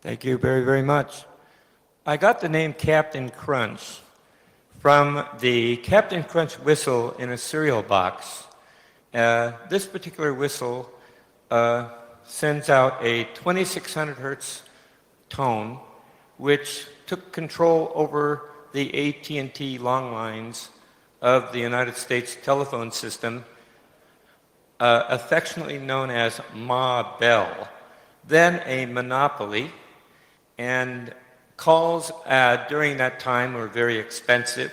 Thank you very, very much. I got the name Captain Crunch from the Captain Crunch whistle in a cereal box. This particular whistle sends out a 2600 hertz tone, which took control over the AT&T long lines of the United States telephone system, affectionately known as Ma Bell, then a monopoly, and calls during that time were very expensive.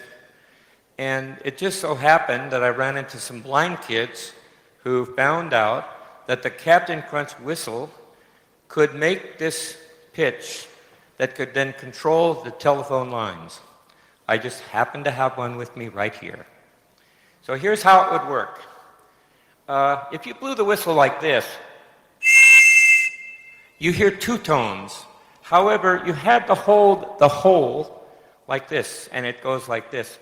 And it just so happened that I ran into some blind kids who found out that the Captain Crunch whistle could make this pitch that could then control the telephone lines. I just happened to have one with me right here. So here's how it would work. If you blew the whistle like this, you hear two tones. However, you had to hold the hole like this, and it goes like this.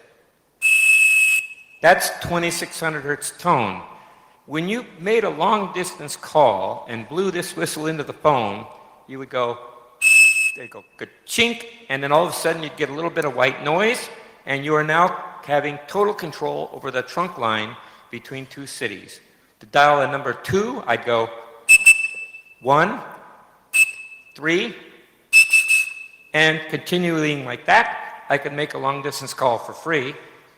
That's 2600 hertz tone. When you made a long distance call and blew this whistle into the phone, you would go, they'd go ka-chink, and then all of a sudden you'd get a little bit of white noise, and you are now having total control over the trunk line between two cities. To dial a number 2, I'd go 1, 3, and continuing like that, I could make a long distance call for free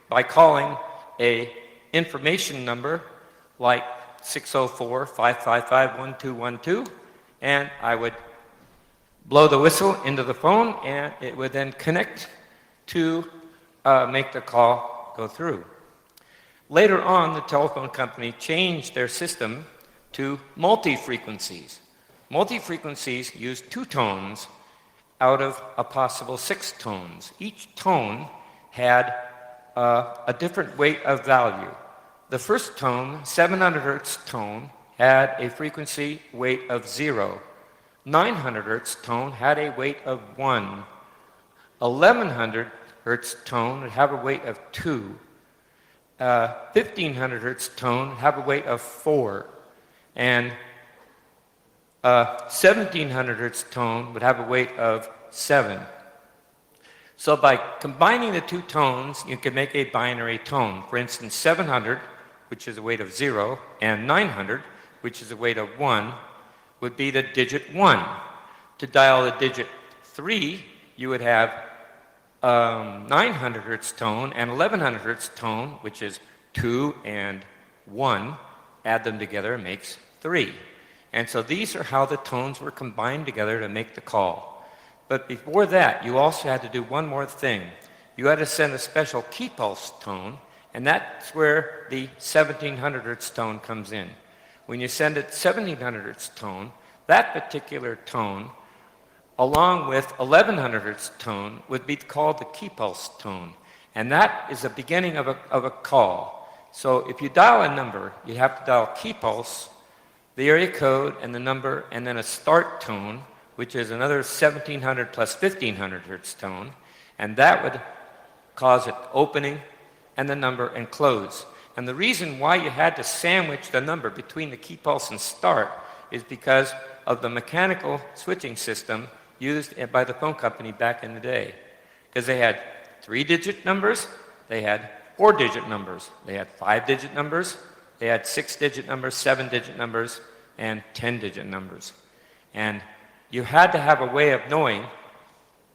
by calling a information number like 604-555-1212, and I would blow the whistle into the phone, and it would then connect to make the call go through. Later on, the telephone company changed their system to multi-frequencies. Multi-frequencies use 2 tones out of a possible 6 tones. Each tone had a different weight of value. The first tone, 700 hertz tone, had a frequency weight of 0. 900 hertz tone had a weight of 1. 1100 hertz tone would have a weight of 2. 1500 hertz tone would have a weight of 4. And 1700 hertz tone would have a weight of 7. So by combining the 2 tones, you can make a binary tone. For instance, 700, which is a weight of 0, and 900, which is a weight of 1, would be the digit 1. To dial the digit 3, you would have 900 hertz tone and 1100 hertz tone, which is 2 and 1. Add them together makes 3. And so these are how the tones were combined together to make the call. But before that, you also had to do one more thing. You had to send a special key pulse tone, and that's where the 1700 hertz tone comes in. When you send it 1700 hertz tone, that particular tone, along with 1100 hertz tone, would be called the key pulse tone. And that is the beginning of a call. So if you dial a number, you have to dial key pulse, the area code, and the number, and then a start tone, which is another 1700 plus 1500 hertz tone, and that would cause it opening and the number and close. And the reason why you had to sandwich the number between the key pulse and start is because of the mechanical switching system used by the phone company back in the day. Because they had 3-digit numbers, they had 4-digit numbers, they had 5-digit numbers, they had 6-digit numbers, 7-digit numbers, and 10-digit numbers. And you had to have a way of knowing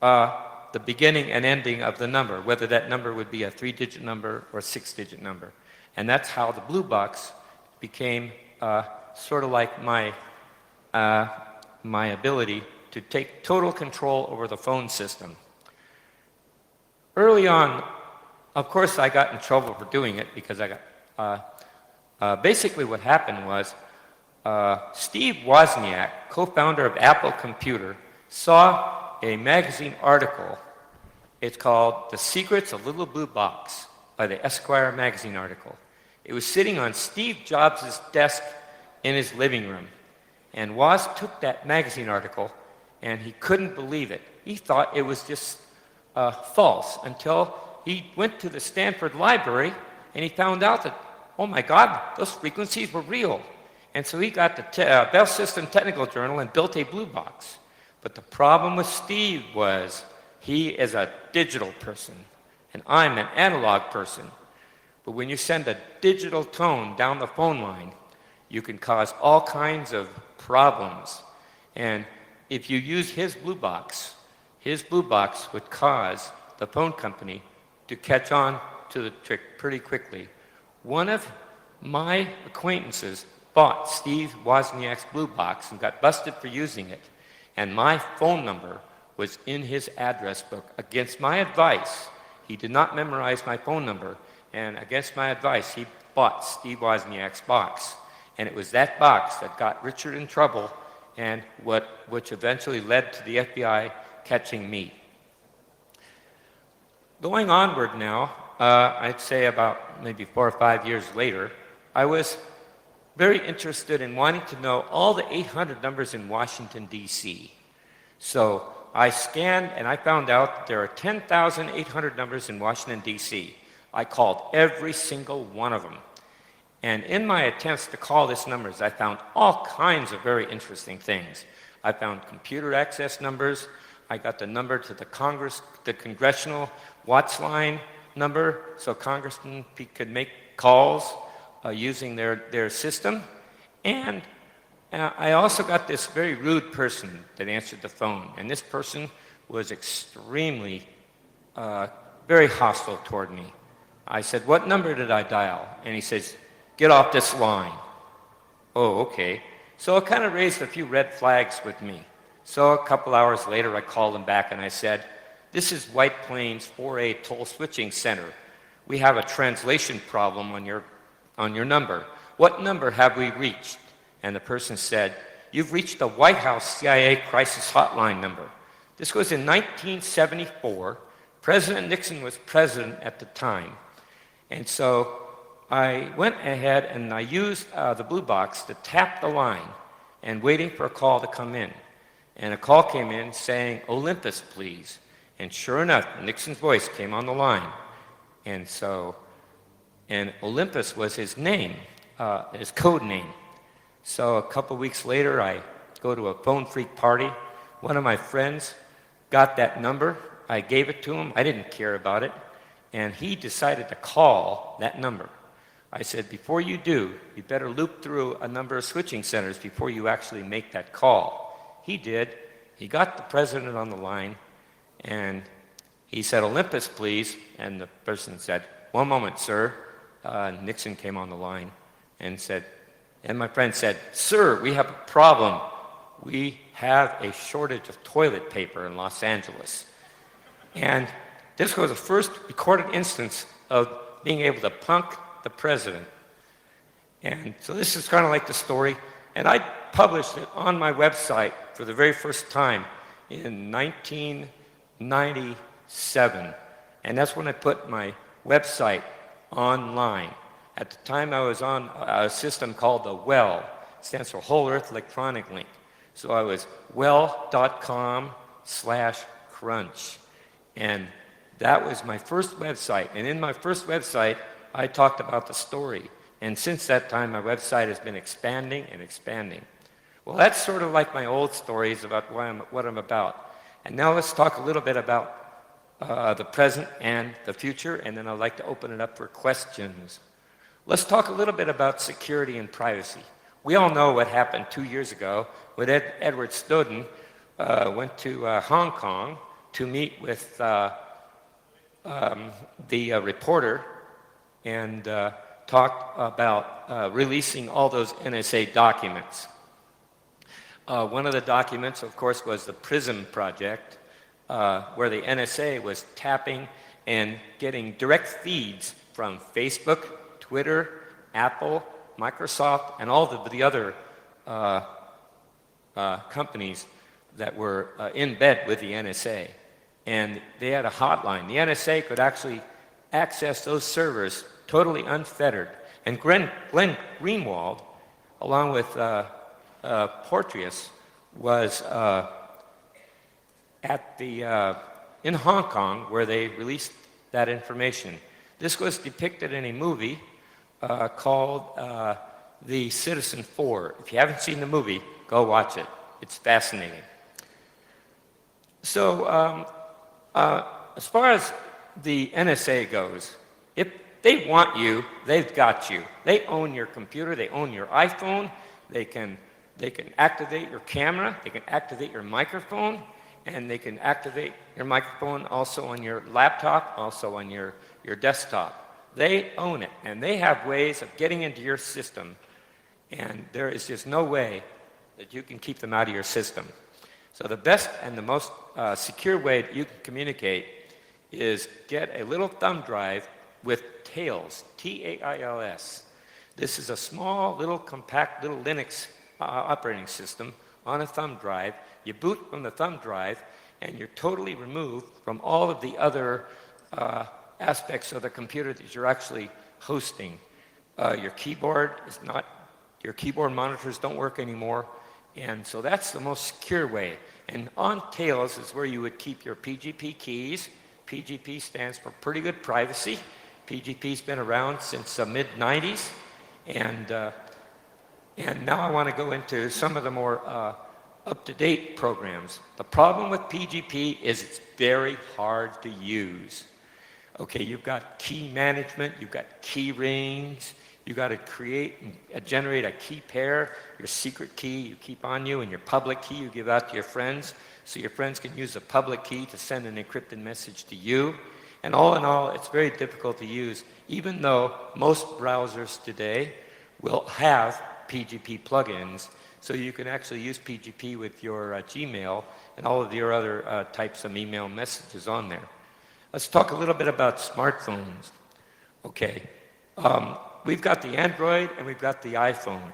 the beginning and ending of the number, whether that number would be a 3-digit number or a 6-digit number. And that's how the blue box became sort of like my ability to take total control over the phone system. Early on, of course, I got in trouble for doing it because I got, basically what happened was Steve Wozniak, co-founder of Apple Computer, saw a magazine article. It's called The Secrets of Little Blue Box by the Esquire magazine article. It was sitting on Steve Jobs' desk in his living room. And Woz took that magazine article and he couldn't believe it. He thought it was just false until he went to the Stanford Library and he found out that, oh my God, those frequencies were real. And so he got the Bell System Technical Journal and built a blue box. But the problem with Steve was he is a digital person, and I'm an analog person. But when you send a digital tone down the phone line, you can cause all kinds of problems. And if you use his blue box would cause the phone company to catch on to the trick pretty quickly. One of my acquaintances bought Steve Wozniak's blue box and got busted for using it. And my phone number was in his address book. Against my advice, he did not memorize my phone number. And against my advice, he bought Steve Wozniak's box. And it was that box that got Richard in trouble and which eventually led to the FBI catching me. Going onward now, I'd say about maybe 4 or 5 years later, I was very interested in wanting to know all the 800 numbers in Washington, D.C. So I scanned and I found out there are 10,800 numbers in Washington, D.C. I called every single one of them. And in my attempts to call these numbers, I found all kinds of very interesting things. I found computer access numbers. I got the number to the Congressional Watts line number, so congressmen could make calls using their system. And I also got this very rude person that answered the phone. And this person was extremely, very hostile toward me. I said, "What number did I dial?" And he says, "Get off this line." Oh, okay. So it kind of raised a few red flags with me. So a couple hours later, I called him back and I said, "This is White Plains 4A Toll Switching Center. We have a translation problem on your number. What number have we reached?" And the person said, "You've reached the White House CIA crisis hotline number." This was in 1974. President Nixon was president at the time. And so I went ahead and I used the blue box to tap the line and waiting for a call to come in. And a call came in saying, "Olympus, please." And sure enough, Nixon's voice came on the line. And Olympus was his name, his code name. So a couple weeks later, I go to a phone freak party. One of my friends got that number. I gave it to him. I didn't care about it. And he decided to call that number. I said, "Before you do, you better loop through a number of switching centers before you actually make that call." He did. He got the president on the line, and he said, "Olympus, please." And the person said, "One moment, sir." Nixon came on the line and my friend said, "Sir, we have a problem. We have a shortage of toilet paper in Los Angeles." And this was the first recorded instance of being able to punk the president. And so this is kind of like the story. And I published it on my website for the very first time in 1997. And that's when I put my website online. At the time, I was on a system called the WELL. It stands for Whole Earth Electronic Link. So I was well.com/crunch. And that was my first website. And in my first website, I talked about the story. And since that time, my website has been expanding and expanding. Well, that's sort of like my old stories about what I'm about. And now let's talk a little bit about the present and the future, and then I'd like to open it up for questions. Let's talk a little bit about security and privacy. We all know what happened 2 years ago when Edward Snowden went to Hong Kong to meet with the reporter and talked about releasing all those NSA documents. One of the documents, of course, was the PRISM project, where the NSA was tapping and getting direct feeds from Facebook, Twitter, Apple, Microsoft, and all the other companies that were in bed with the NSA. And they had a hotline. The NSA could actually access those servers totally unfettered. And Glenn Greenwald, along with Porteous, was in Hong Kong where they released that information. This was depicted in a movie called The Citizen 4. If you haven't seen the movie, go watch it. It's fascinating. So as far as the NSA goes, if they want you, they've got you. They own your computer, they own your iPhone, they can activate your camera, they can activate your microphone, and they can activate your microphone also on your laptop, also on your desktop. They own it, and they have ways of getting into your system, and there is just no way that you can keep them out of your system. So the best and the most secure way that you can communicate is get a little thumb drive with Tails, T-A-I-L-S. This is a small, little, compact, little Linux operating system on a thumb drive. You boot from the thumb drive, and you're totally removed from all of the other aspects of the computer that you're actually hosting. Your keyboard monitors don't work anymore, and so that's the most secure way. And on Tails is where you would keep your PGP keys. PGP stands for Pretty Good Privacy. PGP's been around since the mid-90s, and now I want to go into some of the more up-to-date programs. The problem with PGP is it's very hard to use. Okay, you've got key management, you've got key rings, you've got to create and generate a key pair, your secret key you keep on you, and your public key you give out to your friends, so your friends can use the public key to send an encrypted message to you. And all in all, it's very difficult to use, even though most browsers today will have PGP plugins, so you can actually use PGP with your Gmail and all of your other types of email messages on there. Let's talk a little bit about smartphones. Okay, we've got the Android and we've got the iPhone.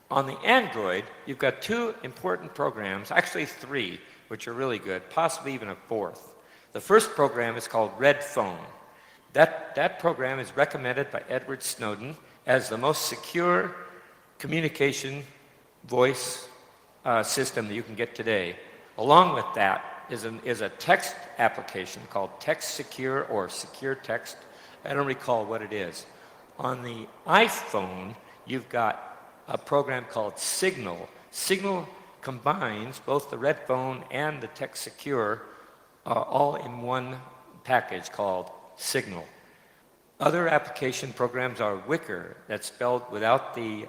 On the Android, you've got two important programs, actually three, which are really good, possibly even a fourth. The first program is called Red Phone. That program is recommended by Edward Snowden as the most secure communication voice system that you can get today. Along with that is a text application called Text Secure or Secure Text. I don't recall what it is. On the iPhone, you've got a program called Signal. Signal combines both the Red Phone and the Text Secure all in one package called Signal. Other application programs are Wicker, that's spelled without the,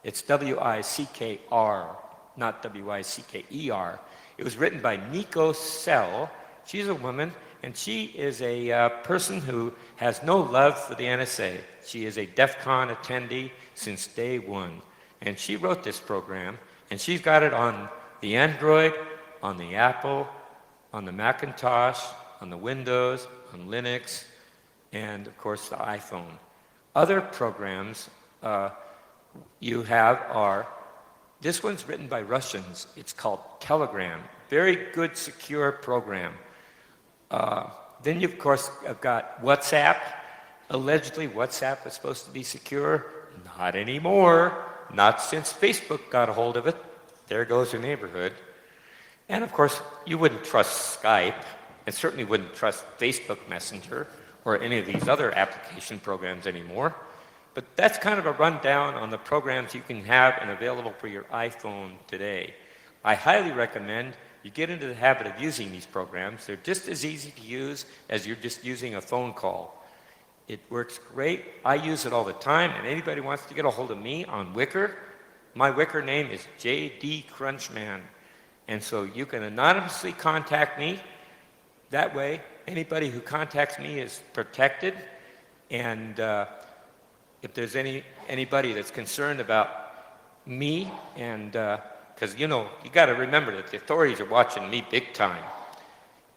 it's W-I-C-K-R, not W-I-C-K-E-R. It was written by Nico Sell. She's a woman, and she is a person who has no love for the NSA. She is a DEF CON attendee since day one. And she wrote this program, and she's got it on the Android, on the Apple, on the Macintosh, on the Windows, on Linux, and of course the iPhone. Other programs you have are, this one's written by Russians. It's called Telegram. Very good, secure program. Then you, of course, have got WhatsApp. Allegedly, WhatsApp is supposed to be secure. Not anymore. Not since Facebook got a hold of it. There goes your neighborhood. And of course, you wouldn't trust Skype, and certainly wouldn't trust Facebook Messenger or any of these other application programs anymore. But that's kind of a rundown on the programs you can have and available for your iPhone today. I highly recommend you get into the habit of using these programs. They're just as easy to use as you're just using a phone call. It works great. I use it all the time, and anybody wants to get a hold of me on Wicker, my Wicker name is J.D. Crunchman. And so you can anonymously contact me. That way, anybody who contacts me is protected. And if there's anybody that's concerned about me, and because you got to remember that the authorities are watching me big time.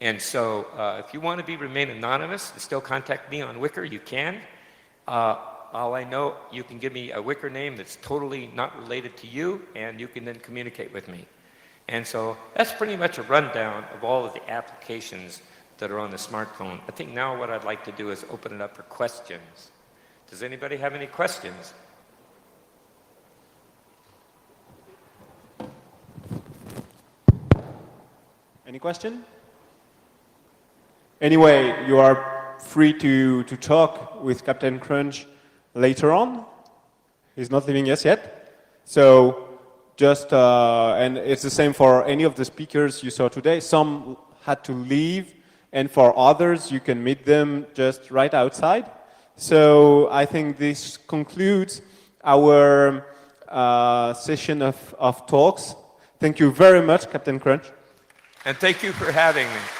And so if you want to remain anonymous and still contact me on Wicker, you can. All I know, you can give me a Wicker name that's totally not related to you, and you can then communicate with me. And so that's pretty much a rundown of all of the applications that are on the smartphone. I think now what I'd like to do is open it up for questions. Does anybody have any questions? Any question? Anyway, you are free to talk with Captain Crunch later on. He's not leaving us yet. So just, and it's the same for any of the speakers you saw today. Some had to leave, and for others, you can meet them just right outside. So I think this concludes our session of talks. Thank you very much, Captain Crunch. And thank you for having me.